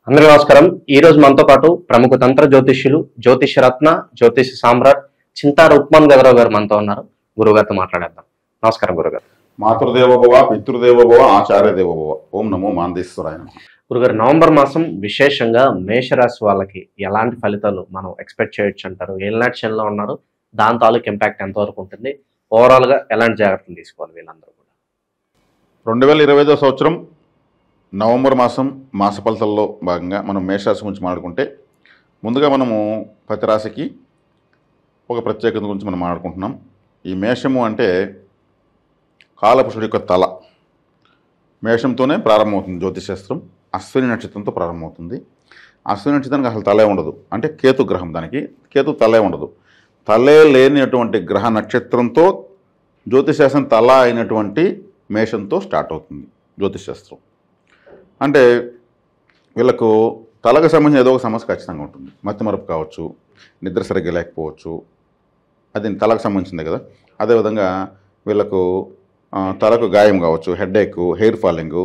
అందరికీ నమస్కారం. ఈ రోజు మనతో పాటు ప్రముఖ తంత్ర జ్యోతిష్యులు, జ్యోతిషరత్న, జ్యోతిష సామ్రాట్ చింతారు ఉప్మాన్ గదరావు గారు మనతో ఉన్నారు. గురుగారితో మాట్లాడేద్దాం. నమస్కారం గురుగారు. మాతృదేవోభవ, పితృదేవోభవ, ఆచార్య దేవోభవ. ఓం నమో మాందేశ్వరాయ నమః. గురుగారు, నవంబర్ మాసం విశేషంగా మేషరాశి వాళ్ళకి ఎలాంటి ఫలితాలు మనం ఎక్స్పెక్ట్ చేయొచ్చు అంటారు? ఏలినాటి శనిలో ఉన్నారు, దాని తాలూకు ఇంపాక్ట్ ఎంతవరకు ఉంటుంది? ఓవరాల్ గా ఎలాంటి జాగ్రత్తలు తీసుకోవాలి వీళ్ళందరూ కూడా? 2025 సంవత్సరం నవంబర్ మాసం మాస ఫలితాల్లో భాగంగా మనం మేషరాశి గురించి మాట్లాడుకుంటే, ముందుగా మనము ప్రతి రాశికి ఒక ప్రత్యేకత గురించి మనం మాట్లాడుకుంటున్నాం. ఈ మేషము అంటే కాలపురుషుడి యొక్క తల. మేషంతోనే ప్రారంభమవుతుంది జ్యోతిశాస్త్రం. అశ్విని నక్షత్రంతో ప్రారంభమవుతుంది. అశ్విని నక్షత్రానికి అసలు తలే ఉండదు, అంటే కేతు గ్రహం. దానికి కేతు తలే ఉండదు. తలే లేనిటువంటి గ్రహ నక్షత్రంతో జ్యోతిశాస్త్రం తల అయినటువంటి మేషంతో స్టార్ట్ అవుతుంది జ్యోతిశాస్త్రం. అంటే వీళ్ళకు తలకు సంబంధించిన ఏదో ఒక సమస్య ఖచ్చితంగా ఉంటుంది. మతిమరుపు కావచ్చు, నిద్ర సరిగ్గా లేకపోవచ్చు, అది తలకు సంబంధించిందే కదా. అదేవిధంగా వీళ్ళకు తలకు గాయం కావచ్చు, హెడేక్, హెయిర్ ఫాలింగు,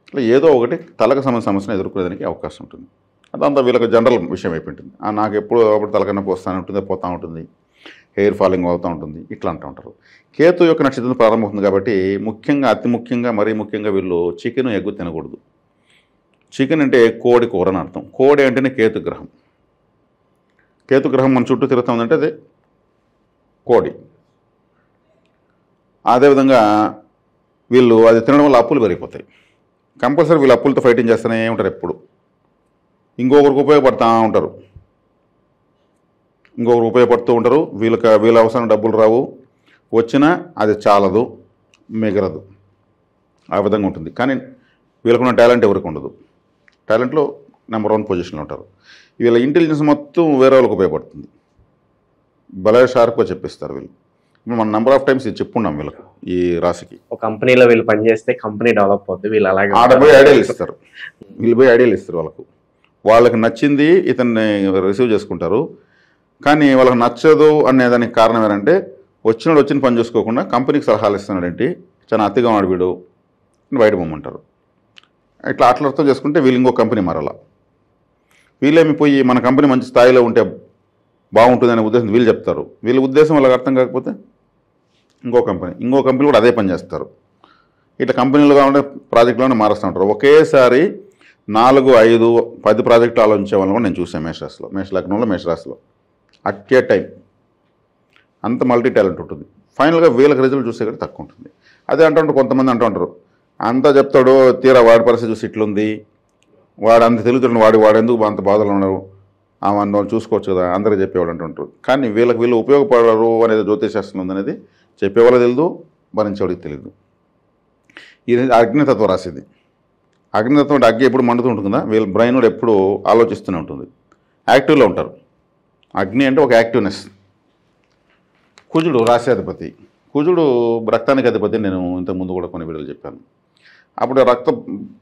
ఇట్లా ఏదో ఒకటి తలకు సంబంధించిన సమస్యను ఎదుర్కొనేదానికి అవకాశం ఉంటుంది. అదంతా వీళ్ళకి జనరల్ విషయం అయిపోయింటుంది. నాకు ఎప్పుడు తలకన్నా పోస్తూనే ఉంటుంది, పోతూ ఉంటుంది, హెయిర్ ఫాలింగ్ అవుతూ ఉంటుంది, ఇట్లా అంటూ ఉంటారు. కేతు యొక్క నక్షత్రం ప్రారంభమవుతుంది కాబట్టి ముఖ్యంగా, అతి ముఖ్యంగా, మరీ ముఖ్యంగా వీళ్ళు చికెన్, ఎగ్గు తినకూడదు. చికెన్ అంటే కోడి కూర అని అర్థం. కోడి అంటేనే కేతు గ్రహం. కేతు గ్రహం మన చుట్టూ తిరుగుతూ ఉందంటే అదే కోడి. అదేవిధంగా వీళ్ళు అది తినడం వల్ల అప్పులు పెరిగిపోతాయి. కంపల్సరీ వీళ్ళు అప్పులతో ఫైటింగ్ చేస్తూనే ఉంటారు ఎప్పుడు. ఇంకొకరికి ఉపయోగపడుతూ ఉంటారు, ఇంకొకరు ఉపయోగపడుతూ ఉంటారు. వీళ్ళ అవసరం డబ్బులు రావు, వచ్చినా అది చాలదు, మిగలదు, ఆ విధంగా ఉంటుంది. కానీ వీళ్ళకున్న టాలెంట్ ఎవరికి ఉండదు. టాలెంట్లో నెంబర్ 1 పొజిషన్లో ఉంటారు. వీళ్ళ ఇంటెలిజెన్స్ మొత్తం వేరే వాళ్ళకి ఉపయోగపడుతుంది. భలే షార్ప్గా చెప్పిస్తారు వీళ్ళు. మనం నెంబర్ ఆఫ్ టైమ్స్ ఇది చెప్పుకున్నాం వీళ్ళకు. ఈ రాశికి ఒక కంపెనీలో వీళ్ళు పనిచేస్తే కంపెనీ డెవలప్ అవుతుంది, వీళ్ళు అలాగే ఆడ పోయి ఐడియాలు ఇస్తారు. వీళ్ళు పోయి ఐడియాలు ఇస్తారు వాళ్ళకి నచ్చింది ఇతన్ని రిసీవ్ చేసుకుంటారు. కానీ వాళ్ళకి నచ్చదు అనేదానికి కారణం ఏంటంటే, వచ్చిన పని చూసుకోకుండా కంపెనీకి సలహాలు ఇస్తున్నాడేంటి, చాలా అతిగా ఉన్నాడు వీడు, బయట పొమ్మంటారు. ఇట్లా అట్లా అర్థం చేసుకుంటే వీళ్ళు ఇంకో కంపెనీ మారాల. వీళ్ళేమి పోయి మన కంపెనీ మంచి స్థాయిలో ఉంటే బాగుంటుందనే ఉద్దేశం వీళ్ళు చెప్తారు. వీళ్ళ ఉద్దేశం వాళ్ళకి అర్థం కాకపోతే ఇంకో కంపెనీ కూడా అదే పని చేస్తారు. ఇట్లా కంపెనీలు కావాలంటే ప్రాజెక్టులోనే మారుస్తూ ఉంటారు. ఒకేసారి 4, 5, 10 ప్రాజెక్టులు ఆలోచించే వాళ్ళని కూడా నేను చూసాను మేషరాశిలో, మేషలగ్నంలో, మేషరాశిలో. అట్ ఏ టైం అంత మల్టీ టాలెంట్ ఉంటుంది. ఫైనల్గా వీళ్ళకి రిజల్ట్ చూసే కూడా తక్కువ ఉంటుంది. అదే అంటుంటారు కొంతమంది, అంటుంటారు అంతా చెప్తాడు, తీరా వాడి పరిస్థితి చూసి ఇట్లుంది, వాడు అంత తెలుగుతుండు, వాడు ఎందుకు అంత బాధలు ఉన్నారు, వాళ్ళు చూసుకోవచ్చు కదా, అందరికీ చెప్పేవాడు అంటుంటారు. కానీ వీళ్ళు ఉపయోగపడరు అనేది జ్యోతిశాస్త్రం ఉందనేది చెప్పేవాళ్ళకి తెలియదు, భరించేవాడికి తెలియదు. ఇది అగ్నితత్వం రాసేది. అగ్నితత్వం అంటే అగ్గి ఎప్పుడు మండుతూ ఉంటుంది కదా, వీళ్ళ బ్రెయిన్ కూడా ఎప్పుడు ఆలోచిస్తూనే ఉంటుంది, యాక్టివ్లో ఉంటారు. అగ్ని అంటే ఒక యాక్టివ్నెస్. కుజుడు రాశ్యాధిపతి. కుజుడు రక్తానికి అధిపతి. నేను ఇంతకుముందు కూడా కొన్ని వీడియోలు చెప్పాను. అప్పుడు రక్త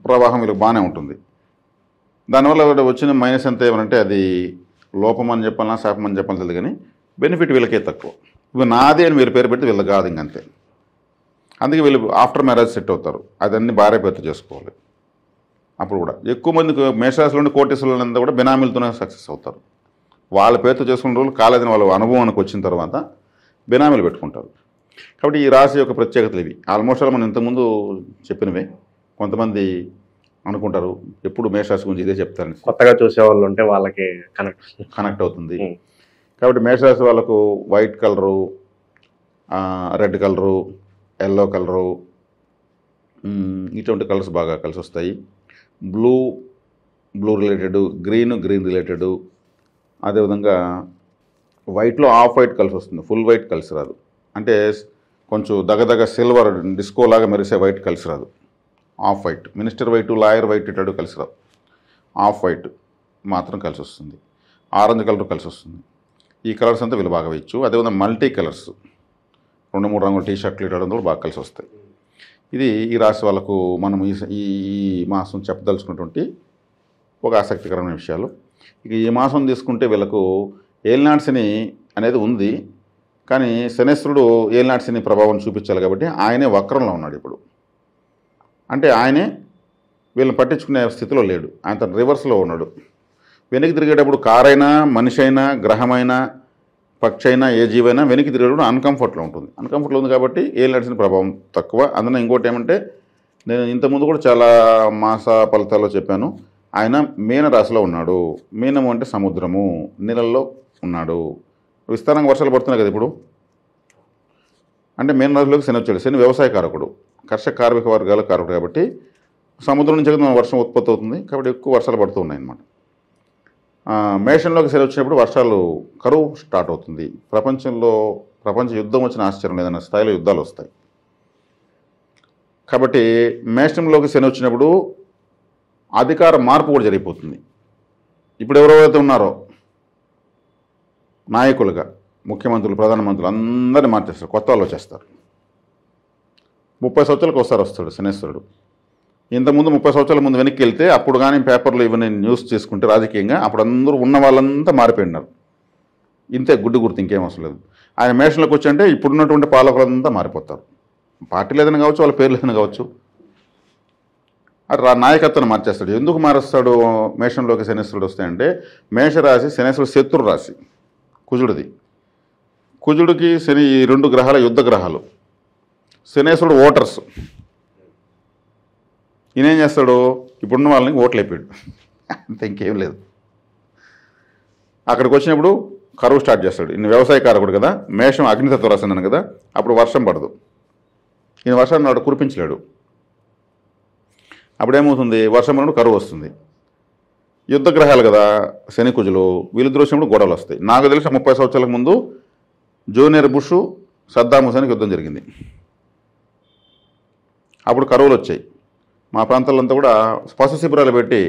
ప్రవాహం వీళ్ళకి బాగానే ఉంటుంది. దానివల్ల వచ్చిన మైనస్ ఎంత ఏమనంటే, అది లోపం అని చెప్పాలన్నా శాపం అని చెప్పాలి తెలియదు, కానీ బెనిఫిట్ వీళ్ళకే తక్కువ. ఇవి నాది అని వీళ్ళ పేరు పెడితే వీళ్ళు కాదు ఇంకంతే. అందుకే వీళ్ళు ఆఫ్టర్ మ్యారేజ్ సెట్ అవుతారు. అదన్నీ భార్య పేరుతో చేసుకోవాలి. అప్పుడు కూడా ఎక్కువ మంది మేషరాశిలోని కోటీశ్వరులంతా కూడా బినామీలతోనే సక్సెస్ అవుతారు. వాళ్ళ పేరుతో చేసుకున్న రోజులు కాలేదని వాళ్ళ అనుభవానికి వచ్చిన తర్వాత బినామీలు పెట్టుకుంటారు. కాబట్టి ఈ రాశి యొక్క ప్రత్యేకతలు ఇవి. ఆల్మోస్ట్ మనం ఇంతకుముందు చెప్పినవే. కొంతమంది అనుకుంటారు ఎప్పుడు మేషరాశి గురించి ఇదే చెప్తారని. కొత్తగా చూసే వాళ్ళు ఉంటే వాళ్ళకి కనెక్ట్ అవుతుంది. కాబట్టి మేషరాశి వాళ్ళకు white colour, red colour, yellow colour, ఇటువంటి కలర్స్ బాగా కలిసి వస్తాయి. బ్లూ రిలేటెడ్, గ్రీన్ రిలేటెడ్, అదేవిధంగా వైట్లో ఆఫ్ వైట్ కలిసి వస్తుంది, ఫుల్ వైట్ కలిసి రాదు. అంటే కొంచెం దగదగ సిల్వర్ డిస్కోలాగా మెరిసే వైట్ కలిసి రాదు. Off white, minister white, lawyer white ఇటాడు కలిసి రాదు. ఆఫ్ వైట్ మాత్రం కలిసి వస్తుంది. ఆరెంజ్ కలర్ కలిసి వస్తుంది. ఈ కలర్స్ అంతా వీళ్ళు బాగా వేయచ్చు. అదేవిధంగా మల్టీ కలర్స్, 2, 3 రంగుల టీ షర్ట్లు ఇవ్వడం కూడా బాగా కలిసి వస్తాయి. ఇది ఈ రాశి వాళ్ళకు మనం ఈ మాసం చెప్పదలుచుకున్నటువంటి ఒక ఆసక్తికరమైన విషయాలు. ఇక ఈ మాసం తీసుకుంటే వీళ్ళకు ఏలినాటి శని అనేది ఉంది. కానీ శనేశ్వరుడు ఏలినాటి శని ప్రభావం చూపించాలి కాబట్టి ఆయనే వక్రంలో ఉన్నాడు ఇప్పుడు. అంటే ఆయనే వీళ్ళని పట్టించుకునే స్థితిలో లేడు. ఆయన తన రివర్స్లో ఉన్నాడు. వెనక్కి తిరిగేటప్పుడు కారైనా, మనిషి అయినా, గ్రహమైనా, పక్షి అయినా, ఏ జీవైనా వెనక్కి తిరిగేటప్పుడు అన్కంఫర్ట్లో ఉంటుంది. అన్కంఫర్ట్లో ఉంది కాబట్టి ఏళ్ళు నడిచిన ప్రభావం తక్కువ. అందులో ఇంకోటి ఏమంటే, నేను ఇంతకుముందు కూడా చాలా మాస ఫలితాల్లో చెప్పాను, ఆయన మీన రాశిలో ఉన్నాడు. మీనము అంటే సముద్రము, నీళ్ళల్లో ఉన్నాడు. విస్తారంగా వర్షాలు పడుతున్నాయి కదా ఇప్పుడు. అంటే మీన రాశిలోకి శని వచ్చాడు. శని వ్యవసాయ కారకుడు, కర్షక కార్మిక వర్గాల కారకుడు కాబట్టి సముద్రం నుంచి మన వర్షం ఉత్పత్తి అవుతుంది కాబట్టి ఎక్కువ వర్షాలు పడుతూ ఉన్నాయి అన్నమాట. మేషంలోకి శని వచ్చినప్పుడు వర్షాలు, కరువు స్టార్ట్ అవుతుంది. ప్రపంచ యుద్ధం వచ్చిన ఆశ్చర్యం లేదన్న స్థాయిలో యుద్ధాలు వస్తాయి. కాబట్టి మేషంలోకి శని వచ్చినప్పుడు అధికార మార్పు కూడా జరిగిపోతుంది. ఇప్పుడు ఎవరెవరైతే ఉన్నారో నాయకులుగా, ముఖ్యమంత్రులు, ప్రధానమంత్రులు అందరినీ మార్చేస్తారు, కొత్త వాళ్ళు వచ్చేస్తారు. 30 సంవత్సరాలకు ఒకసారి వస్తాడు శనేశ్వరుడు. ఇంతకుముందు 30 సంవత్సరాల ముందు వెనక్కి వెళ్తే అప్పుడు కానీ పేపర్లో ఇవన్నీ న్యూస్ చేసుకుంటే రాజకీయంగా అప్పుడు అందరూ ఉన్న వాళ్ళంతా మారిపోయినారు. ఇంతే గుడ్డు గుర్తు, ఇంకేం అవసరం లేదు. ఆయన మేషంలోకి వచ్చి అంటే ఇప్పుడున్నటువంటి పాలకులంతా మారిపోతారు. పార్టీలు ఏదైనా కావచ్చు, వాళ్ళ పేర్లు ఏదైనా కావచ్చు, నాయకత్వాన్ని మార్చేస్తాడు. ఎందుకు మారుస్తాడు మేషంలోకి శనేశ్వరుడు వస్తాయంటే, మేషరాశి శనేశ్వరుడు శత్రు రాశి, కుజుడిది. కుజుడికి శని, ఈ 2 గ్రహాల యుద్ధ గ్రహాలు. శనేశ్వరుడు ఓటర్స్. ఈయనేం చేస్తాడు, ఇప్పుడున్న వాళ్ళని ఓట్లు అయిపోయాడు, అంతే, ఇంకేం లేదు. అక్కడికి వచ్చినప్పుడు కరువు స్టార్ట్ చేస్తాడు. ఈయన వ్యవసాయ కారకుడు కదా, మేషం అగ్నితత్వ రాశి అన్నాను కదా, అప్పుడు వర్షం పడదు. ఈయన వర్షాన్ని నాడు కురిపించలేడు. అప్పుడేమవుతుంది, వర్షం పడినప్పుడు కరువు వస్తుంది. యుద్ధ గ్రహాలు కదా శని కుజులు, వీళ్ళిద్దరు వచ్చినప్పుడు గొడవలు వస్తాయి. నాకు తెలిసి 30 సంవత్సరాలకు ముందు జూనియర్ బుష్, సద్దాం హుసేన్కి యుద్ధం జరిగింది. అప్పుడు కరువులు వచ్చాయి. మా ప్రాంతాల్లో అంతా కూడా పశు శిబిరాలు పెట్టి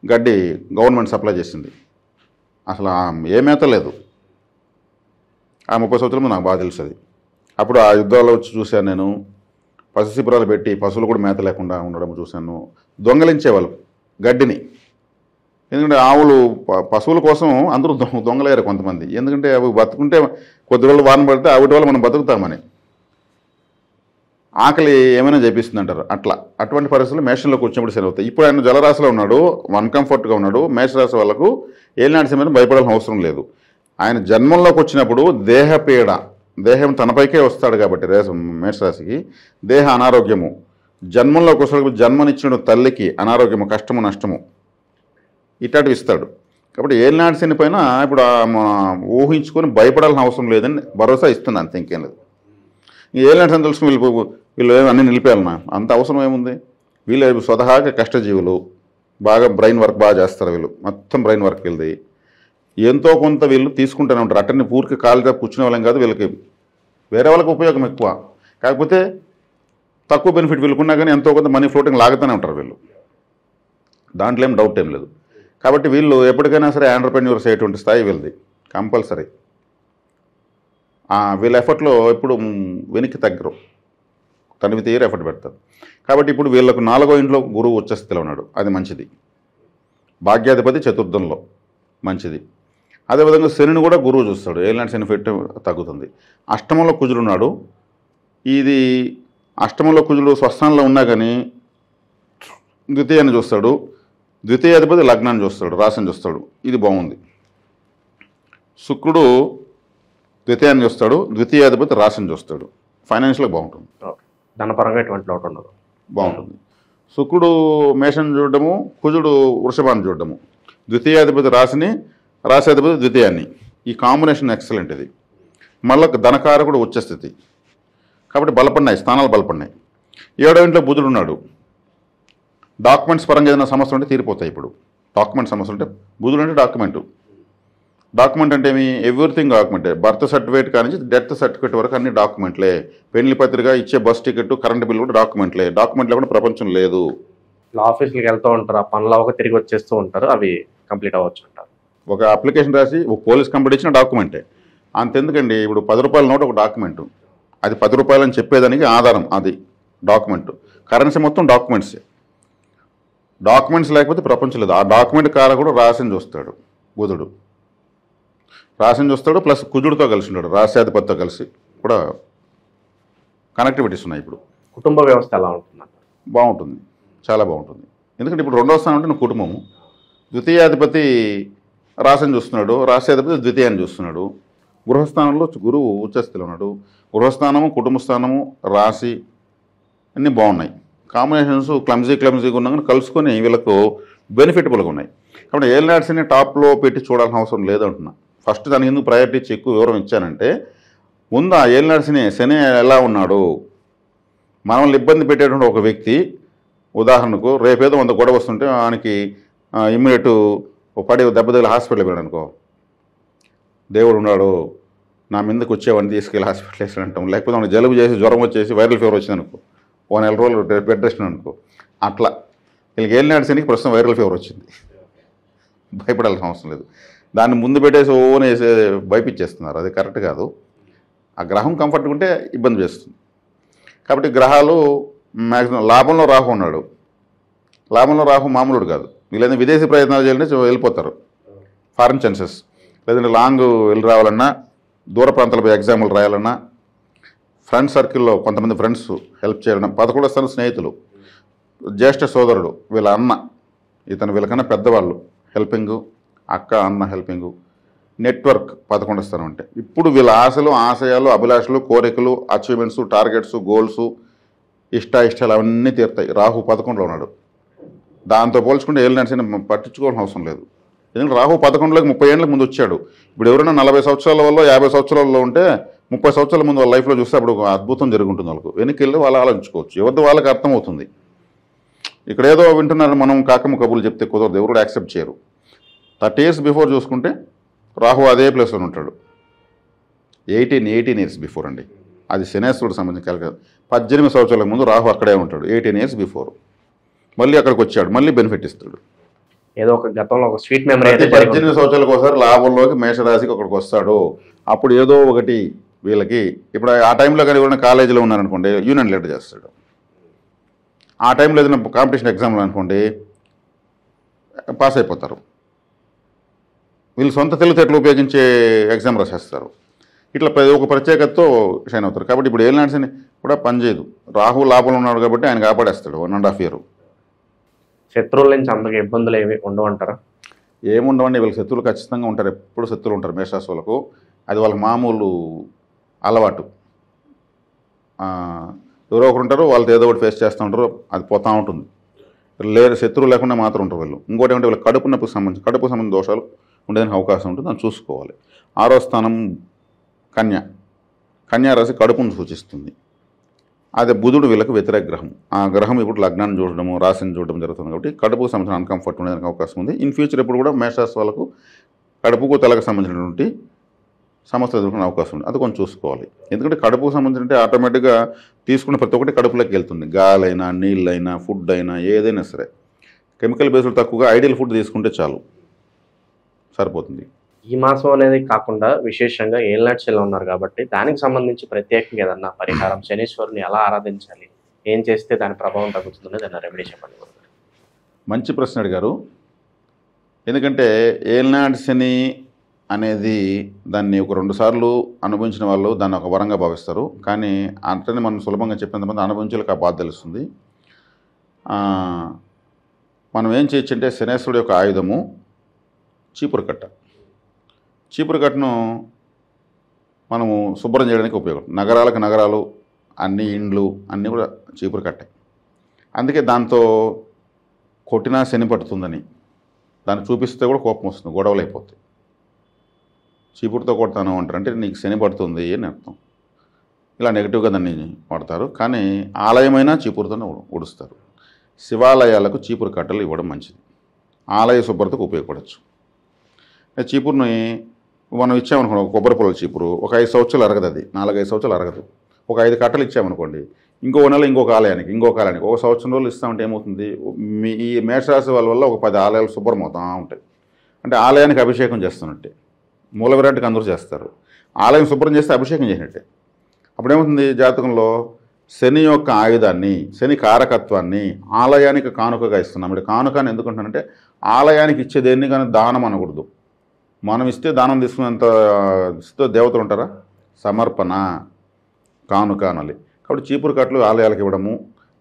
గడ్డి గవర్నమెంట్ సప్లై చేసింది. అసలు ఏ మేత లేదు. ఆ 30 సంవత్సరాల ముందు నాకు బాగా తెలుస్తుంది. అప్పుడు ఆ యుద్ధాల్లో వచ్చి చూశాను నేను. పశు శిబిరాలు పెట్టి పశువులు కూడా మేత లేకుండా ఉండడం చూశాను. దొంగలించేవాళ్ళు గడ్డిని. ఎందుకంటే ఆవులు, పశువుల కోసం అందరూ దొంగలయ్యారు కొంతమంది. ఎందుకంటే అవి బతుకుంటే కొద్ది రోజులు వాన పడితే ఆవిటి వల్ల మనం బతుకుతామని. ఆకలి ఏమైనా చేపిస్తుంది అంటారు. అటువంటి పరిస్థితులు మేషంలోకి వచ్చినప్పుడు శని అవుతాయి. ఇప్పుడు ఆయన జలరాశిలో ఉన్నాడు, అన్కంఫర్ట్గా ఉన్నాడు. మేషరాశి వాళ్ళకు ఏలినాటి సమయం భయపడాల్సిన అవసరం లేదు. ఆయన జన్మంలోకి వచ్చినప్పుడు దేహపీడ, దేహం తనపైకే వస్తాడు కాబట్టి మేషరాశికి దేహ అనారోగ్యము, జన్మంలోకి వస్తాడు. జన్మనిచ్చిన తల్లికి అనారోగ్యము, కష్టము, నష్టము ఇట్లాంటివి ఇస్తాడు. కాబట్టి ఏలినాటి శని పైన ఇప్పుడు ఊహించుకొని భయపడాల్సిన అవసరం లేదని భరోసా ఇస్తుంది, అంతే, ఇంకేం లేదు. ఏలినాటి శని తెలుసుకుని వీళ్ళు అన్నీ నిలిపేయాలన్నా అంత అవసరం ఏముంది. వీళ్ళు స్వతహాగా కష్టజీవులు, బాగా బ్రెయిన్ వర్క్ బాగా చేస్తారు. వీళ్ళు మొత్తం బ్రెయిన్ వర్క్ వీళ్ళది. ఎంతో కొంత వీళ్ళు తీసుకుంటూనే ఉంటారు. అట్టని పూర్తి కాలుగా కూర్చునే వాళ్ళం కాదు. వీళ్ళకి వేరే వాళ్ళకి ఉపయోగం ఎక్కువ, కాకపోతే తక్కువ బెనిఫిట్ వీళ్ళకున్నా కానీ ఎంతో కొంత మనీ ఫ్లోటింగ్ లాగుతూనే ఉంటారు వీళ్ళు. దాంట్లో ఏం డౌట్ ఏం లేదు. కాబట్టి వీళ్ళు ఎప్పటికైనా సరే ఆంటర్‌ప్రెన్యూర్స్ అయ్యేటువంటి స్థాయి వీళ్ళది కంపల్సరీ. వీళ్ళ ఎఫర్ట్లో ఎప్పుడు వెనక్కి తగ్గరు, తనివి తీరు ఎఫర్ట్ పెడతారు. కాబట్టి ఇప్పుడు వీళ్ళకు 4వ ఇంట్లో గురువు ఉచ్చ స్థితిలో ఉన్నాడు, అది మంచిది. భాగ్యాధిపతి చతుర్థంలో, మంచిది. అదేవిధంగా శనిని కూడా గురువు చూస్తాడు, ఏలినాటి శని ఫెట్ తగ్గుతుంది. అష్టమంలో కుజుడు ఉన్నాడు. ఇది అష్టమంలో కుజుడు స్వస్థానంలో ఉన్నా కానీ ద్వితీయాన్ని చూస్తాడు. ద్వితీయాధిపతి లగ్నాన్ని చూస్తాడు, రాశిని చూస్తాడు. ఇది బాగుంది. శుక్రుడు ద్వితీయాన్ని చూస్తాడు, ద్వితీయాధిపతి రాశిని చూస్తాడు. ఫైనాన్షియల్గా బాగుంటుంది, ధనపరంగా ఎటువంటి లోటు ఉండదు, బాగుంటుంది. శుక్రుడు మేషాన్ని చూడడము, కుజుడు వృషభాన్ని చూడడము, ద్వితీయాధిపతి రాశిని, రాశాధిపతి ద్వితీయాన్ని. ఈ కాంబినేషన్ ఎక్సలెంట్. ఇది మళ్ళీ ధనకారకుడు ఉచ్చస్థితి కాబట్టి బలపడినాయి, స్థానాలు బలపడినాయి. 7వ ఇంట్లో బుధుడు ఉన్నాడు. డాక్యుమెంట్స్ పరంగా ఏదైనా సమస్య ఉంటే తీరిపోతాయి. ఇప్పుడు డాక్యుమెంట్ సమస్య ఉంటే, బుధుడు అంటే డాక్యుమెంట్ అంటే ఏమి, ఎవ్రీథింగ్ డాక్యుమెంటే. బర్త్ సర్టిఫికేట్ కానీ డెత్ సర్టిఫికేట్ వరకు అన్ని డాక్యుమెంట్లే. పెళ్లి పత్రిక, ఇచ్చే బస్ టికెట్, కరెంట్ బిల్ కూడా డాక్యుమెంట్లే. డాక్యుమెంట్ లేకుండా ప్రపంచం లేదు. ఆఫీస్కి వెళ్తూ ఉంటారు, ఆ పనులు ఒక తిరిగి వచ్చేస్తూ ఉంటారు, అవి కంప్లీట్ అవ్వచ్చు అంటారు. ఒక అప్లికేషన్ రాసి ఒక పోలీస్ కంప్లీట్ ఇచ్చిన డాక్యుమెంటే. అంతెందుకండి, ఇప్పుడు 10 రూపాయల నోట్ ఒక డాక్యుమెంటు, అది 10 రూపాయలు అని చెప్పేదానికి ఆధారం, అది డాక్యుమెంట్. కరెన్సీ మొత్తం డాక్యుమెంట్సే. డాక్యుమెంట్స్ లేకపోతే ప్రపంచం లేదు. ఆ డాక్యుమెంట్ కారకుడు రాశిని చూస్తాడు, బుధుడు రాశిని చూస్తాడు. ప్లస్ కుజుడితో కలిసి ఉంటాడు, రాశ్యాధిపతితో కలిసి కూడా కనెక్టివిటీస్ ఉన్నాయి. ఇప్పుడు కుటుంబ వ్యవస్థ ఎలా ఉంటుంది? బాగుంటుంది. చాలా బాగుంటుంది. ఎందుకంటే ఇప్పుడు రెండవ స్థానం అంటే నా కుటుంబము, ద్వితీయాధిపతి రాశిని చూస్తున్నాడు, రాశ్యాధిపతి ద్వితీయాన్ని చూస్తున్నాడు. గృహస్థానంలో గురువు ఉచ్చస్థితిలో ఉన్నాడు. గృహస్థానము, కుటుంబ స్థానము, రాశి అన్నీ బాగున్నాయి. కాంబినేషన్స్ క్లమ్జీగా ఉన్నా కానీ కలుసుకొని వీళ్ళకు బెనిఫిటబుల్గా ఉన్నాయి. కాబట్టి ఏలినాడ్స్ని టాప్లో పెట్టి చూడాల్సిన అవసరం లేదంటున్నా. ఫస్ట్ దానికి ఎందుకు ప్రయారిటీ ఇచ్చి ఎక్కువ వివరం ఇచ్చానంటే, ముందు ఆ ఏలినాడ్స్ని శని ఎలా ఉన్నాడు, మనల్ని ఇబ్బంది పెట్టేటువంటి ఒక వ్యక్తి, ఉదాహరణకు రేపేదో 100 గొడవ వస్తుంటే ఆయనకి ఇమ్మీడియట్ పడి దెబ్బ తగిలి హాస్పిటల్ వెళ్ళాడు అనుకో, దేవుడు ఉన్నాడు నా మీదకి వచ్చేవాడిని తీసుకెళ్ళి హాస్పిటల్ వేసాడు అంటాం. లేకపోతే మనకు జలుబు చేసి జ్వరం వచ్చేసి వైరల్ ఫీవర్ వచ్చింది అనుకో, 1 నెల రోజులు బెడ్ రెస్ట్ అనుకో, అట్లా వీళ్ళకి ఏలినాడ్స్కి ప్రస్తుతం వైరల్ ఫీవర్ వచ్చింది, భయపడాల్సిన అవసరం లేదు. దాన్ని ముందు పెట్టేసి ఓన్ వేసి భయపించేస్తున్నారు. అది కరెక్ట్ కాదు. ఆ గ్రహం కంఫర్ట్గా ఉంటే ఇబ్బంది చేస్తుంది. కాబట్టి గ్రహాలు మ్యాక్సిమం లాభంలో రాహు ఉన్నాడు. లాభంలో రాహు మామూలుడు కాదు. వీళ్ళైనా విదేశీ ప్రయత్నాలు చేయాలంటే వెళ్ళిపోతారు, ఫారిన్ ఛాన్సెస్. లేదంటే లాంగ్ వెళ్ళి రావాలన్నా, దూర ప్రాంతాలపై ఎగ్జామ్లు రాయాలన్నా, ఫ్రెండ్ సర్కిల్లో కొంతమంది ఫ్రెండ్స్ హెల్ప్ చేయాలన్నా, 11వ స్థానం స్నేహితులు, జ్యేష్ఠ సోదరుడు, వీళ్ళ అన్న, ఇతను వీళ్ళకన్నా పెద్దవాళ్ళు హెల్పింగు, అక్క అన్న హెల్పింగు, నెట్వర్క్ 11వ స్థానం అంటే. ఇప్పుడు వీళ్ళ ఆశలు, ఆశయాలు, అభిలాషలు, కోరికలు, అచీవ్మెంట్స్, టార్గెట్స్, గోల్స్, ఇష్టాలు అవన్నీ తీరుతాయి. రాహు 11లో ఉన్నాడు. దాంతో పోల్చుకుంటే ఏలినాడ్స్ని పట్టించుకోవాల్సిన అవసరం లేదు. ఎందుకంటే రాహు 11లోకి 30 ఏళ్ళకి ముందు వచ్చాడు. ఇప్పుడు ఎవరైనా 40 సంవత్సరాల వల్ల 50 సంవత్సరాల్లో ఉంటే 30 సంవత్సరాల ముందు వాళ్ళ లైఫ్లో చూస్తే అప్పుడు ఒక అద్భుతం జరుగుతుంది. వాళ్ళకు వెనక్కి వెళ్ళి వాళ్ళు ఆలోచించుకోవచ్చు. ఎవరిది వాళ్ళకి అర్థమవుతుంది. ఇక్కడ ఏదో వింటున్నారు మనం కాకమ్మ కబుర్లు చెప్తే కుదరదు, ఎవరు యాక్సెప్ట్ చేయరు. 30 years బిఫోర్ చూసుకుంటే రాహు అదే ప్లేస్లో ఉంటాడు. 18 years బిఫోర్ అండి. అది శనేశ్వరుడు సంబంధించిన కాదు. 18 సంవత్సరాల ముందు రాహు అక్కడే ఉంటాడు. 18 years బిఫోర్ మళ్ళీ అక్కడికి వచ్చాడు, మళ్ళీ బెనిఫిట్ ఇస్తాడు. ఏదో ఒక గతంలో ఒక స్వీట్ మెమరీ 18 సంవత్సరాలకు ఒకసారి లాభంలోకి మేషరాశికి ఒకడికి వస్తాడు. అప్పుడు ఏదో ఒకటి వీళ్ళకి, ఇప్పుడు ఆ టైంలో కానీ ఎవరైనా కాలేజీలో ఉన్నారనుకోండి యూనియన్ లీడర్ చేస్తాడు. ఆ టైంలో ఏదైనా కాంపిటీషన్ ఎగ్జామ్లో అనుకోండి పాస్ అయిపోతారు. వీళ్ళు సొంత తెలివితేటలు ఉపయోగించే ఎగ్జామ్ రాసేస్తారు. ఇట్లా ఒక ప్రత్యేకతతో షైన్ అవుతారు. కాబట్టి ఇప్పుడు ఏలినాడ్స్ని కూడా పనిచేయదు. రాహు లాభంలో ఉన్నాడు కాబట్టి ఆయన కాపాడేస్తాడు 1.5 year. శత్రువుల నుంచి అంతగా ఇబ్బందులు ఏమి ఉండవంటారా? ఏముండవండి, వీళ్ళకి శత్రువులు ఖచ్చితంగా ఉంటారు. ఎప్పుడు శత్రువులు ఉంటారు మేషరాశి వాళ్ళకు. అది వాళ్ళకి మామూలు అలవాటు. ఎవరో ఒకరు ఉంటారు, వాళ్ళతో ఏదో ఒకటి ఫేస్ చేస్తూ ఉంటారు, అది పోతూ ఉంటుంది. లేదు శత్రువు లేకుండా మాత్రం ఉంటారు వీళ్ళు. ఇంకోటి ఏమంటే వీళ్ళకి కడుపు సంబంధించిన దోషాలు ఉండేదానికి అవకాశం ఉంటుంది, దాన్ని చూసుకోవాలి. 6వ స్థానం కన్యా రాశి కడుపును సూచిస్తుంది. అదే బుధుడు వీళ్ళకి వ్యతిరేక గ్రహం. ఆ గ్రహం ఇప్పుడు లగ్నాన్ని చూడడము, రాశిని చూడడం జరుగుతుంది. కాబట్టి కడుపుకు సంబంధించిన అన్కంఫర్ట్ ఉండేదానికి అవకాశం ఉంది. ఇన్ ఫ్యూచర్ ఎప్పుడు కూడా మేషరాశి వాళ్ళకు కడుపుకు తలకు సంబంధించినటువంటి సమస్యలు ఎదుర్కొనే అవకాశం ఉంది. అది కొంచెం చూసుకోవాలి. ఎందుకంటే కడుపుకు సంబంధించి ఆటోమేటిక్గా తీసుకున్న ప్రతి ఒక్కటి కడుపులోకి వెళ్తుంది. గాలైనా, నీళ్ళైనా, ఫుడ్ అయినా, ఏదైనా సరే కెమికల్ బేస్డ్ తక్కువగా ఐడియల్ ఫుడ్ తీసుకుంటే చాలు, సరిపోతుంది. ఈ మాసం అనేది కాకుండా విశేషంగా ఏలినాడ్స్లో ఉన్నారు కాబట్టి దానికి సంబంధించి ప్రత్యేకంగా ఏదన్నా పరిహారం, శనీశ్వరుని ఎలా ఆరాధించాలి, ఏం చేస్తే దాని ప్రభావం తగ్గుతుందో దాన్ని రెమెడీ చెప్పండి. మంచి ప్రశ్న అడిగారు. ఎందుకంటే ఏలినాడ్స్ శని అనేది దాన్ని ఒక 2 సార్లు అనుభవించిన వాళ్ళు దాన్ని ఒక వరంగా భావిస్తారు. కానీ అంటనే మనం సులభంగా చెప్పినంతమంది అనుభవించేలకు ఆ బాధ తెలుస్తుంది. మనం ఏం చేయొచ్చు అంటే శనేశ్వరుడు యొక్క ఆయుధము చీపురు కట్ట. చీపురు కట్టను మనము శుభ్రం చేయడానికి ఉపయోగపడుతుంది. నగరాలు అన్ని ఇండ్లు అన్నీ కూడా చీపురు కట్టే. అందుకే దాంతో కొట్టినా శని పడుతుందని దాన్ని చూపిస్తే కూడా కోపం వస్తుంది, గొడవలు అయిపోతాయి. చీపురుతో కొడతాను అంటారంటే నీకు శని పడుతుంది అని అర్థం. ఇలా నెగిటివ్గా దాన్ని వాడతారు. కానీ ఆలయమైనా చీపురుతోనే ఉడుస్తారు. శివాలయాలకు చీపురు కట్టలు ఇవ్వడం మంచిది. ఆలయ శుభ్రతకు ఉపయోగపడవచ్చు. చీపురుని మనం ఇచ్చామనుకోండి, ఒక కొబ్బరి పొలం చీపురు ఒక 5 సంవత్సరాలు అరగదు, అది 4-5 సంవత్సరాలు అరగదు. ఒక 5 కట్టలు ఇచ్చామనుకోండి, ఇంకో నెల ఇంకొక ఆలయానికి 1 సంవత్సరం రోజులు ఇస్తామంటే ఏమవుతుంది, ఈ మేషరాశి వల్ల ఒక 10 ఆలయాలు శుభ్రం అవుతూ ఉంటాయి. అంటే ఆలయానికి అభిషేకం చేస్తున్నట్టే. మూల విరాట్కి అందరూ చేస్తారు. ఆలయం శుభ్రం చేస్తే అభిషేకం చేసినట్టే. అప్పుడేమవుతుంది, జాతకంలో శని యొక్క ఆయుధాన్ని, శని కారకత్వాన్ని ఆలయానికి కానుకగా ఇస్తున్నాం. అంటే కానుకని ఎందుకుంటున్నానంటే ఆలయానికి ఇచ్చే దేన్ని కానీ దానం అనకూడదు. మనం ఇస్తే దానం తీసుకున్నంత ఇస్తే దేవతలు ఉంటారా, సమర్పణ కానుక అనాలి. కాబట్టి చీపురు కట్టలు ఆలయాలకు ఇవ్వడము,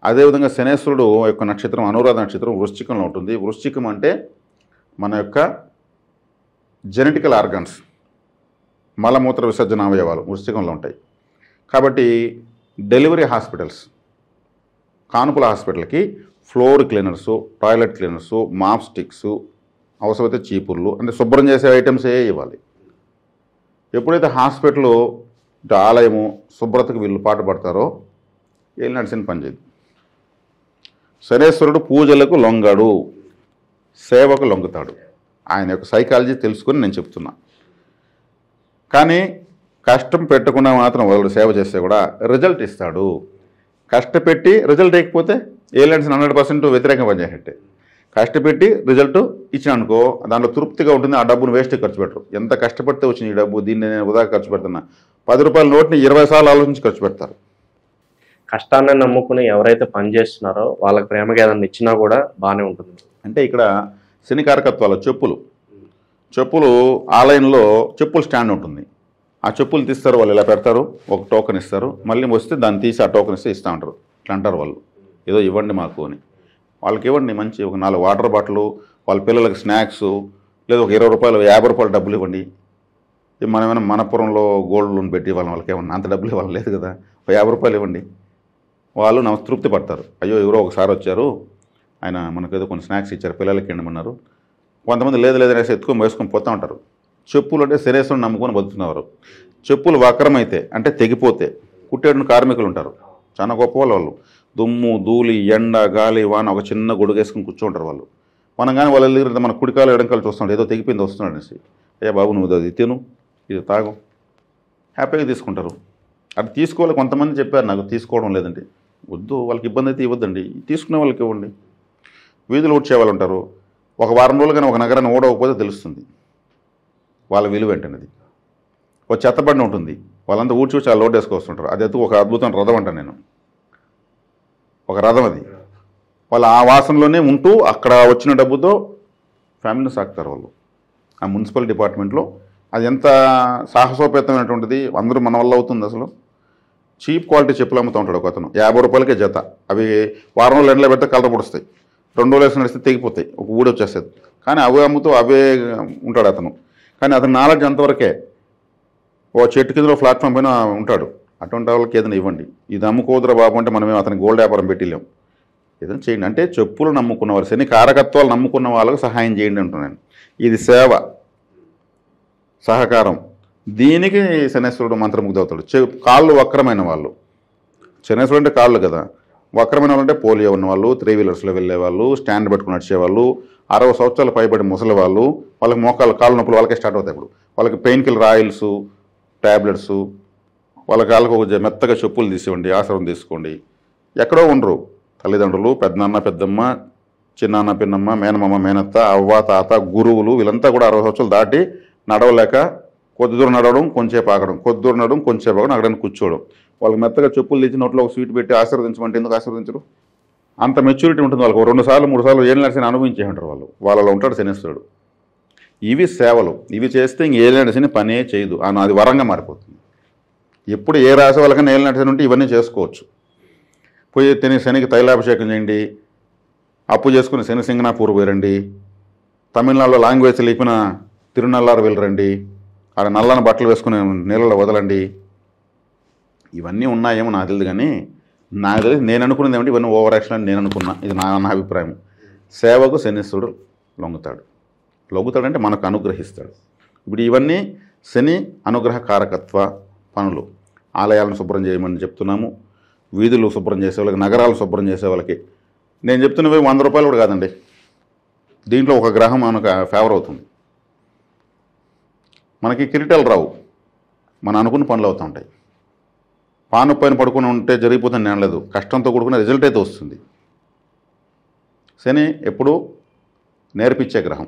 అదేవిధంగా శనేశ్వరుడు యొక్క నక్షత్రం అనురాధ నక్షత్రం వృశ్చికంలో ఉంటుంది. వృశ్చికం అంటే మన యొక్క జెనెటికల్ ఆర్గన్స్, మలమూత్ర విసర్జన అవయవాలు వృశ్చికంలో ఉంటాయి. కాబట్టి డెలివరీ హాస్పిటల్స్, కానుపుల హాస్పిటల్కి floor cleaners, toilet cleaners, mop sticks, అవసరమైతే చీపుర్లు అంటే శుభ్రం చేసే ఐటమ్సే ఇవ్వాలి. ఎప్పుడైతే హాస్పిటల్ ఆలయము శుభ్రతకు వీళ్ళు పాటు పడతారో ఏలినాటి శని పనిచేయదు. శనేశ్వరుడు పూజలకు లొంగడు, సేవకు లొంగుతాడు. ఆయన యొక్క సైకాలజీ తెలుసుకొని నేను చెప్తున్నా. కానీ కష్టం పెట్టకుండా మాత్రం వాళ్ళు సేవ చేస్తే కూడా రిజల్ట్ ఇస్తాడు. కష్టపెట్టి రిజల్ట్ ఇవ్వకపోతే ఏలినాటి శని 100% వ్యతిరేకంగా పనిచేసేట్టే. కష్టపెట్టి రిజల్ట్ ఇచ్చిన అనుకో దాంట్లో తృప్తిగా ఉంటుంది. ఆ డబ్బును వేస్ట్ ఖర్చు పెట్టరు. ఎంత కష్టపడితే వచ్చింది ఈ డబ్బు, దీన్ని నేను వృధా ఖర్చు పెడుతున్నా, 10 రూపాయల నోట్ని 20 సార్లు ఆలోచించి ఖర్చు పెడతారు. కష్టాన్ని నమ్ముకుని ఎవరైతే పని చేస్తున్నారో వాళ్ళకి ప్రేమగా ఏదైనా ఇచ్చినా కూడా బాగానే ఉంటుంది. అంటే ఇక్కడ శని కారకత్వాలు చెప్పులు ఆలయంలో చెప్పులు స్టాండ్ ఉంటుంది. ఆ చెప్పులు తీస్తారు, వాళ్ళు ఇలా పెడతారు, ఒక టోకెన్ ఇస్తారు, మళ్ళీ వస్తే దాన్ని తీసి ఆ టోకెన్ ఇస్తే ఇస్తూ ఉంటారు. ఇట్లా అంటారు వాళ్ళు, ఏదో ఇవ్వండి మాకు అని. వాళ్ళకి ఇవ్వండి, మంచి ఒక 4 వాటర్ బాటిల్, వాళ్ళ పిల్లలకి స్నాక్స్, లేదా ఒక 20 రూపాయలు 50 రూపాయలు డబ్బులు ఇవ్వండి. మనమేమైనా మనపురంలో గోల్డ్ లోన్ పెట్టి వాళ్ళకి ఏమన్నా అంత డబ్బులు ఇవ్వాలి లేదు కదా. ఒక 50 రూపాయలు ఇవ్వండి, వాళ్ళు తృప్తి పడతారు. అయ్యో ఎవరో ఒకసారి వచ్చారు, ఆయన మనకు ఏదో కొన్ని స్నాక్స్ ఇచ్చారు, పిల్లలకి ఎండమన్నారు. కొంతమంది లేదనేసి ఎత్తుకొని వేసుకొని పోతూ ఉంటారు. చెప్పులు అంటే శనేశ్వరుని నమ్ముకొని బతుకుతున్నారు. చెప్పులు వక్రమైతే అంటే తెగిపోతే కుట్టేడు కార్మికులు ఉంటారు, చాలా గొప్ప వాళ్ళు. దుమ్ము ధూళి ఎండ గాలి వాన ఒక చిన్న గొడుగేసుకుని కూర్చుంటారు వాళ్ళు. మనం కానీ వాళ్ళ దగ్గర మన కుడికాలు ఎడంకాలు చూస్తుంటాం, ఏదో తెగిపోయింది వస్తున్నాడు అనేసి, అయ్యా బాబు నువ్వు అది తిను, ఇది తాగు, హ్యాపీగా తీసుకుంటారు. అది తీసుకోవాలి. కొంతమంది చెప్పారు నాకు తీసుకోవడం లేదండి, వద్దు, వాళ్ళకి ఇబ్బంది అయితే ఇవ్వద్దండి, తీసుకునే వాళ్ళకి ఇవ్వండి. వీధులు ఊడ్చే వాళ్ళు ఉంటారు, ఒక వారం రోజులు కానీ ఒక నగరాన్ని ఊడవకపోతే తెలుస్తుంది వాళ్ళ విలువ ఏంటనేది. ఒక చెత్తబండి ఉంటుంది, వాళ్ళంతా ఊడ్చి చాలా లోడ్ వేసుకొస్తుంటారు. అది ఎత్తు ఒక అద్భుతం రథం అంటాను నేను, ఒక రథం అది. వాళ్ళు ఆ వాసనలోనే ఉంటూ అక్కడ వచ్చిన డబ్బుతో ఫ్యామిలీని సాగుతారు వాళ్ళు. ఆ మున్సిపల్ డిపార్ట్మెంట్లో అది ఎంత సాహసోపేతమైనటువంటిది, అందరూ మన వల్ల అవుతుంది. అసలు చీప్ క్వాలిటీ చెప్పులు అమ్ముతూ ఉంటాడు ఒక అతను, 50 రూపాయలకే జత. అవి వారం రోజులు ఎండలో పెడితే కలర్ పొడుస్తాయి, 2 రోజులు వేసి నడిస్తే తెగిపోతాయి, ఒక ఊడి వచ్చేస్తుంది. కానీ అవే అమ్ముతూ అవే ఉంటాడు అతను. కానీ అతని నాలెడ్జ్ అంతవరకే. ఓ చెట్టు కింద ప్లాట్ఫామ్ పైన ఉంటాడు, అటువంటి వాళ్ళకి ఏదైనా ఇవ్వండి. ఇది అమ్ముకోదురా బాబు అంటే మనమే అతనికి గోల్డ్ వ్యాపారం పెట్టలేం, ఏదైనా చేయండి. అంటే చెప్పులు నమ్ముకున్న వారు, శని కారకత్వాలు నమ్ముకున్న వాళ్ళకు సహాయం చేయండి అంటున్నాను. ఇది సేవ, సహకారం. దీనికి శనేశ్వరుడు మంత్రముగ్ధ అవుతాడు. కాళ్ళు వక్రమైన వాళ్ళు, శనేశ్వరుడు అంటే కాళ్ళు కదా, వక్రమైన వాళ్ళు అంటే పోలియో ఉన్నవాళ్ళు, 3 వీలర్స్లో వెళ్ళేవాళ్ళు, స్టాండ్ పెట్టుకుని నడిచేవాళ్ళు, 60 సంవత్సరాలు పైబడి ముసలి వాళ్ళు, వాళ్ళకి మోకాళ్ళు కాళ్ళు నొప్పులు వాళ్ళకే స్టార్ట్ అవుతాయి. ఇప్పుడు వాళ్ళకి పెయిన్ కిల్లర్ ఆయిల్స్, ట్యాబ్లెట్స్, వాళ్ళ కాళ్ళకు ఒక మెత్తగా చెప్పులు తీసివ్వండి, ఆశ్రమం తీసుకోండి. ఎక్కడో ఉండరు తల్లిదండ్రులు, పెద్దనాన్న పెద్దమ్మ, చిన్నాన్న పిన్నమ్మ, మేనమామ మేనత్త, అవ్వ తాత, గురువులు, వీళ్ళంతా కూడా 60 సంవత్సరాలు దాటి నడవలేక కొద్ది దూరం నడవడం, కొంచెంసేపు ఆగడం, కొద్ది దూరం నడవడం, కొంచెంసేపు ఆగడం, అక్కడ కూర్చోవడం. వాళ్ళకి మెత్తగా చెప్పులు తెచ్చి నోట్లో ఒక స్వీట్ పెట్టి ఆశీర్వదించమంటే ఎందుకు ఆశీర్వదించరు? అంత మెచ్యూరిటీ ఉంటుంది వాళ్ళకి. 2 సార్లు 3 సార్లు ఏలినాటి శని అనుభవించే ఉంటారు వాళ్ళు, వాళ్ళలో ఉంటాడు శనేశ్వరుడు. ఇవి సేవలు, ఇవి చేస్తే ఇంక ఏలినాటి శని పనే చేయదు, అది వరంగా మారిపోతుంది. ఎప్పుడు ఏ రాశి వాళ్ళకైనా ఏలినాటి శని ఉంటే ఇవన్నీ చేసుకోవచ్చు. పోయి శనికి తైలాభిషేకం చేయండి, అప్పు చేసుకుని శని సింగనాపూర్ పోయిరండి, తమిళనాడులో లాంగ్వేజ్ లేకపోయినా తిరునల్లారు వెళ్ళరండి, ఆడ నల్లని బట్టలు వేసుకుని నీళ్ళలో వదలండి. ఇవన్నీ ఉన్నాయేమో నాకు తెలియదు, కానీ నాకు తెలియదు. నేను అనుకున్నది ఏమంటే ఇవన్నీ ఓవర్ యాక్షన్ అని నేను అనుకున్నా. ఇది నా అభిప్రాయం. సేవకు శనీశ్వరుడు లొంగుతాడంటే మనకు అనుగ్రహిస్తాడు. ఇప్పుడు ఇవన్నీ శని అనుగ్రహ కారకత్వ పనులు. ఆలయాలను శుభ్రం చేయమని చెప్తున్నాము, వీధులు శుభ్రం చేసే వాళ్ళకి, నగరాలు శుభ్రం చేసే వాళ్ళకి. నేను చెప్తున్నవి 100 రూపాయలు కూడా కాదండి. దీంట్లో ఒక గ్రహం మనకు ఫేవర్ అవుతుంది. మనకి కిరీటాలు రావు, మనం అనుకున్న పనులు అవుతూ ఉంటాయి. పాను పైన పడుకుని ఉంటే జరిగిపోతుంది నేను లేదు, కష్టంతో కూడుకున్న రిజల్ట్ అయితే వస్తుంది. శని ఎప్పుడూ నేర్పించే గ్రహం,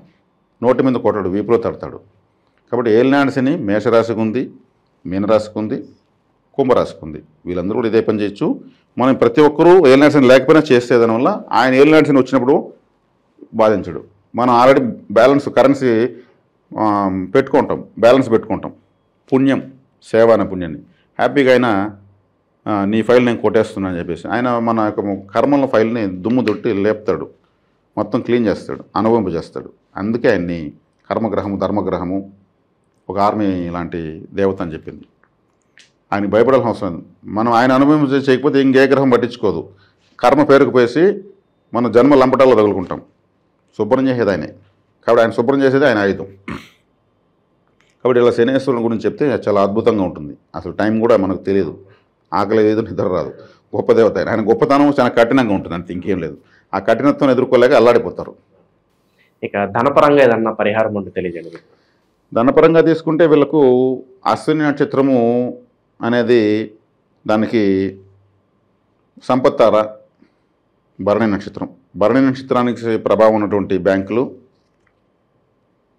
నోటి మీద కొట్టాడు, వీపులో తడతాడు. కాబట్టి ఏలినాటి శని మేషరాశికి ఉంది, మీనరాశికి ఉంది, కుంభరాశికి ఉంది. వీళ్ళందరూ కూడా ఇదే పని చేయొచ్చు. మనం ప్రతి ఒక్కరూ ఏలినాటి శని లేకపోయినా చేస్తే దానివల్ల ఆయన ఏలినాటి శని వచ్చినప్పుడు బాధించడు. మనం ఆల్రెడీ బ్యాలెన్స్ కరెన్సీ బ్యాలెన్స్ పెట్టుకుంటాం. పుణ్యం, సేవ అనే పుణ్యాన్ని హ్యాపీగా అయినా నీ ఫైల్ నేను కొట్టేస్తున్నా అని చెప్పేసి ఆయన మన యొక్క కర్మల ఫైల్ని దుమ్ము దొట్టి లేపుతాడు, మొత్తం క్లీన్ చేస్తాడు, అనుభవింపజేస్తాడు. అందుకే ఆయన్ని కర్మగ్రహము ధర్మగ్రహము ఒక ఆర్మీ లాంటి దేవత అని చెప్పింది. ఆయన భయపడాల్సిన అవసరం లేదు. మనం ఆయన అనుభవించ చేయకపోతే ఇంకే గ్రహం పట్టించుకోదు. కర్మ పేరుకుపోయేసి మన జన్మ లంపటాల్లో తగులుకుంటాం. శుభ్రం చేసేది ఆయనే, కాబట్టి ఆయన శుభ్రం చేసేది ఆయన ఆయుధం. కాబట్టి ఇలా శనేశ్వరుని గురించి చెప్తే చాలా అద్భుతంగా ఉంటుంది. అసలు టైం కూడా మనకు తెలియదు, ఆకలి లేదు, నిద్ర రాదు. గొప్ప దేవత ఆయన గొప్పతనం చాలా కఠినంగా ఉంటుంది, అంతే ఇంకేం లేదు. ఆ కఠినత్వం ఎదుర్కోలేక అల్లాడిపోతారు. ఇక ధనపరంగా ఏదన్నా పరిహారం ఉంటే తెలియజేయండి. ధనపరంగా తీసుకుంటే వీళ్ళకు అశ్విని నక్షత్రము అనేది దానికి సంపత్తార, భరణి నక్షత్రం. భరణి నక్షత్రానికి ప్రభావం ఉన్నటువంటి బ్యాంకులు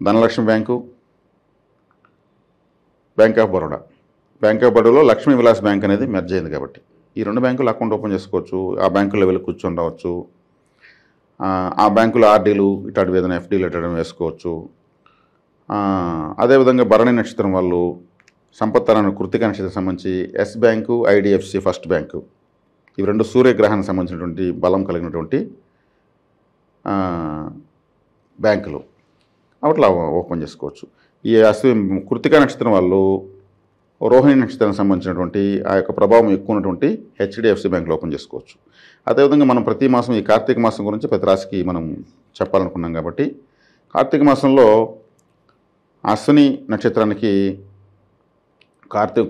Dhanalakshmi bank, bank of Baroda. Bank of బరోడాలో లక్ష్మీ విలాస్ బ్యాంక్ అనేది మెర్జ్ అయింది కాబట్టి ఈ 2 బ్యాంకులు అకౌంట్ ఓపెన్ చేసుకోవచ్చు. ఆ బ్యాంకుల్లో వెళ్ళి కూర్చొని రావచ్చు. ఆ బ్యాంకులో ఆర్డీలు ఇట్లాంటివి ఏదైనా ఎఫ్డీలు ఇట్టడం వేసుకోవచ్చు. అదేవిధంగా భరణి నక్షత్రం వాళ్ళు సంపత్తరాన్ని కృతిక నక్షత్రం సంబంధించి Yes Bank, IDFC First Bank, ఇవి 2 సూర్యగ్రహానికి సంబంధించినటువంటి బలం కలిగినటువంటి బ్యాంకులు అట్లా ఓపెన్ చేసుకోవచ్చు. ఈ కృతిక నక్షత్రం వాళ్ళు రోహిణి నక్షత్రానికి సంబంధించినటువంటి ఆ యొక్క ప్రభావం ఎక్కువ ఉన్నటువంటి హెచ్డిఎఫ్సి బ్యాంకులో ఓపెన్ చేసుకోవచ్చు. అదేవిధంగా మనం ప్రతి మాసం ఈ కార్తీక మాసం గురించి ప్రతి రాశికి మనం చెప్పాలనుకున్నాం కాబట్టి కార్తీక మాసంలో అశ్విని నక్షత్రానికి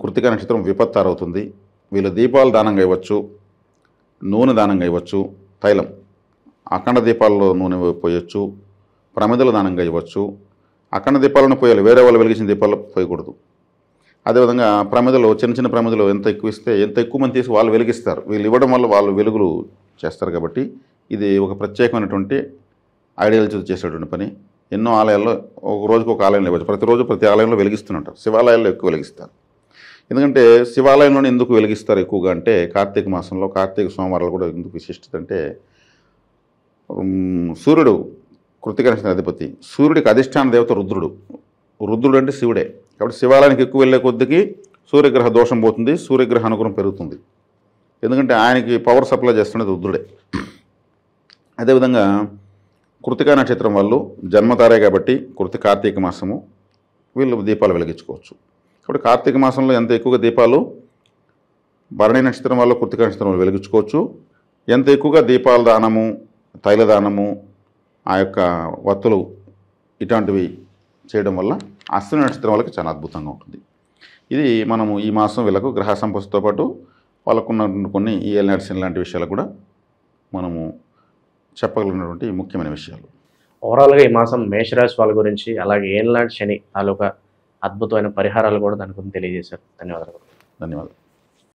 కృతిక నక్షత్రం విపత్తారు అవుతుంది. వీళ్ళు దీపాలు దానంగా ఇవ్వచ్చు, నూనె దానంగా ఇవ్వచ్చు, తైలం అఖండ దీపాల్లో నూనె పోయొచ్చు, ప్రమిదలు దానంగా ఇవ్వచ్చు. అఖండ దీపాలను పోయాలి, వేరే వాళ్ళు వెలిగించిన దీపాలు పోయకూడదు. అదేవిధంగా ప్రమిదలు చిన్న చిన్న ప్రమిదలు ఎంత ఎక్కువ ఇస్తే ఎంత ఎక్కువ మంది తీసి వాళ్ళు వెలిగిస్తారు. వీళ్ళు ఇవ్వడం వల్ల వాళ్ళు వెలుగులు చేస్తారు కాబట్టి ఇది ఒక ప్రత్యేకమైనటువంటి ఐడియాలజీ చేసేటువంటి పని. ఎన్నో ఆలయాల్లో ఒక రోజుకు ఒక ఆలయంలో ఇవ్వచ్చు, ప్రతిరోజు ప్రతి ఆలయంలో వెలిగిస్తుంటారు. శివాలయాల్లో ఎక్కువ వెలిగిస్తారు. ఎందుకంటే శివాలయంలోనే ఎందుకు వెలిగిస్తారు ఎక్కువగా అంటే కార్తీక మాసంలో కార్తీక సోమవారాలు కూడా ఎందుకు విశిష్టత అంటే సూర్యుడు కృతిక నక్షత్రం అధిపతి, సూర్యుడికి అధిష్టాన దేవత రుద్రుడు. రుద్రుడు అంటే శివుడే. కాబట్టి శివాలయానికి ఎక్కువ వెళ్ళే కొద్దికి సూర్యగ్రహ దోషం పోతుంది, సూర్యగ్రహ అనుగ్రహం పెరుగుతుంది. ఎందుకంటే ఆయనకి పవర్ సప్లై చేస్తున్నది రుద్రుడే. అదేవిధంగా కృతికా నక్షత్రం వాళ్ళు జన్మతారే కాబట్టి కార్తీక మాసము వీళ్ళు దీపాలు వెలిగించుకోవచ్చు. కాబట్టి కార్తీక మాసంలో ఎంత ఎక్కువగా దీపాలు భరణి నక్షత్రం వాళ్ళు కృతికా నక్షత్రం వాళ్ళు వెలిగించుకోవచ్చు. ఎంత ఎక్కువగా దీపాల దానము, తైల దానము, ఆ యొక్క వత్తులు ఇట్లాంటివి చేయడం వల్ల అశ్విని నక్షత్రం వాళ్ళకి చాలా అద్భుతంగా ఉంటుంది. ఇది మనము ఈ మాసం వీళ్ళకు గ్రహ సంపత్తితో పాటు వాళ్ళకున్న కొన్ని ఏలినాటి లాంటి విషయాలు కూడా మనము చెప్పగలిగినటువంటి ముఖ్యమైన విషయాలు. ఓవరాల్గా ఈ మాసం మేషరాశి వాళ్ళ గురించి అలాగే ఏలినాటి శని తాలూకా అద్భుతమైన పరిహారాలు కూడా దాని గురించి తెలియజేశారు. ధన్యవాదాలు. ధన్యవాదాలు.